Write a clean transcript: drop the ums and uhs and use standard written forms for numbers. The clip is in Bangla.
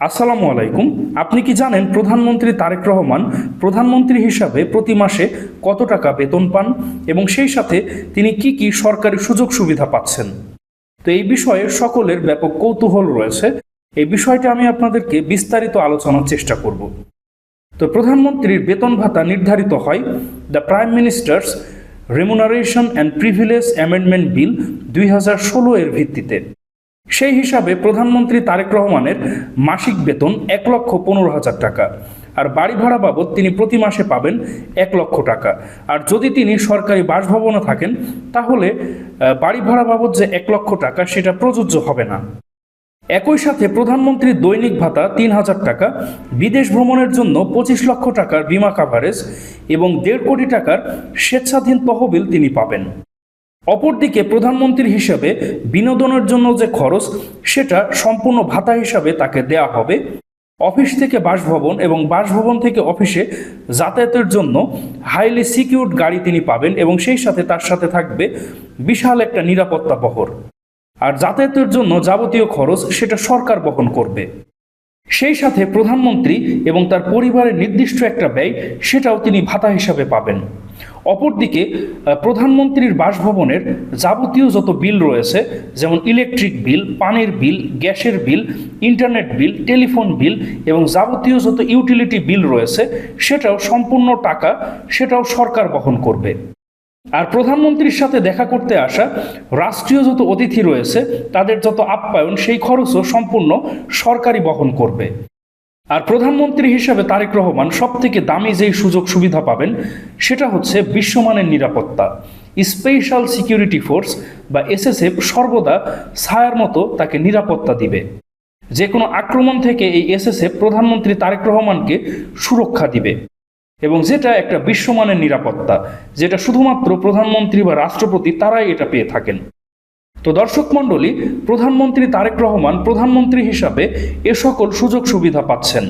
আসসালামু আলাইকুম। আপনি কি জানেন প্রধানমন্ত্রী তারেক রহমান প্রধানমন্ত্রী হিসাবে প্রতি মাসে কত টাকা বেতন পান এবং সেই সাথে তিনি কি কি সরকারি সুযোগ সুবিধা পাচ্ছেন? তো এই বিষয়ে সকলের ব্যাপক কৌতূহল রয়েছে। এই বিষয়টা আমি আপনাদেরকে বিস্তারিত আলোচনার চেষ্টা করব। তো প্রধানমন্ত্রীর বেতন ভাতা নির্ধারিত হয় the prime ministers remuneration and privilege amendment bill 2016 এর ভিত্তিতে। সেই হিসাবে প্রধানমন্ত্রী তারেক রহমানের মাসিক বেতন 1,15,000 টাকা, আর বাড়ি ভাড়া বাবদ তিনি প্রতি মাসে পাবেন 1 লক্ষ টাকা। আর যদি তিনি সরকারি বাসভবনে থাকেন তাহলে বাড়ি ভাড়া বাবদ যে 1 লক্ষ টাকা সেটা প্রযোজ্য হবে না। একই সাথে প্রধানমন্ত্রীর দৈনিক ভাতা 3,000 টাকা, বিদেশ ভ্রমণের জন্য 25 লক্ষ টাকার বিমা কাভারেজ এবং 1.5 কোটি টাকার স্বেচ্ছাধীন তহবিল তিনি পাবেন। অপরদিকে প্রধানমন্ত্রী হিসেবে বিনোদনের জন্য যে খরচ সেটা সম্পূর্ণ ভাতা হিসাবে তাকে দেয়া হবে। অফিস থেকে বাসভবন এবং বাসভবন থেকে অফিসে যাতায়াতের জন্য হাইলি সিকিউরড গাড়ি তিনি পাবেন এবং সেই সাথে তার সাথে থাকবে বিশাল একটা নিরাপত্তা বহর। আর যাতায়াতের জন্য যাবতীয় খরচ সেটা সরকার বহন করবে। সেই সাথে প্রধানমন্ত্রী এবং তার পরিবারের নির্দিষ্ট একটা ব্যয় সেটাও তিনি ভাতা হিসাবে পাবেন। অপরদিকে প্রধানমন্ত্রীর বাসভবনের যাবতীয় যত বিল রয়েছে, যেমন ইলেকট্রিক বিল, পানির বিল, গ্যাসের বিল, ইন্টারনেট বিল, টেলিফোন বিল এবং যাবতীয় যত ইউটিলিটি বিল রয়েছে সেটাও সম্পূর্ণ টাকা সেটাও সরকার বহন করবে। আর প্রধানমন্ত্রীর সাথে দেখা করতে আসা রাষ্ট্রীয় যত অতিথি রয়েছে তাদের যত আপ্যায়ন সেই খরচও সম্পূর্ণ সরকারই বহন করবে। আর প্রধানমন্ত্রী হিসাবে তারেক রহমান সবথেকে দামি যেই সুযোগ সুবিধা পাবেন সেটা হচ্ছে বিশ্বমানের নিরাপত্তা। স্পেশাল সিকিউরিটি ফোর্স বা এসএসএফ সর্বদা ছায়ার মতো তাকে নিরাপত্তা দিবে। যে কোনো আক্রমণ থেকে এই এসএসএফ প্রধানমন্ত্রী তারেক রহমানকে সুরক্ষা দিবে এবং যেটা একটা বিশ্বমানের নিরাপত্তা, যেটা শুধুমাত্র প্রধানমন্ত্রী বা রাষ্ট্রপতি তারাই এটা পেয়ে থাকেন। তো দর্শক মণ্ডলী, প্রধানমন্ত্রী তারেক রহমান প্রধানমন্ত্রী হিসাবে এ সকল সুযোগ সুবিধা পাচ্ছেন।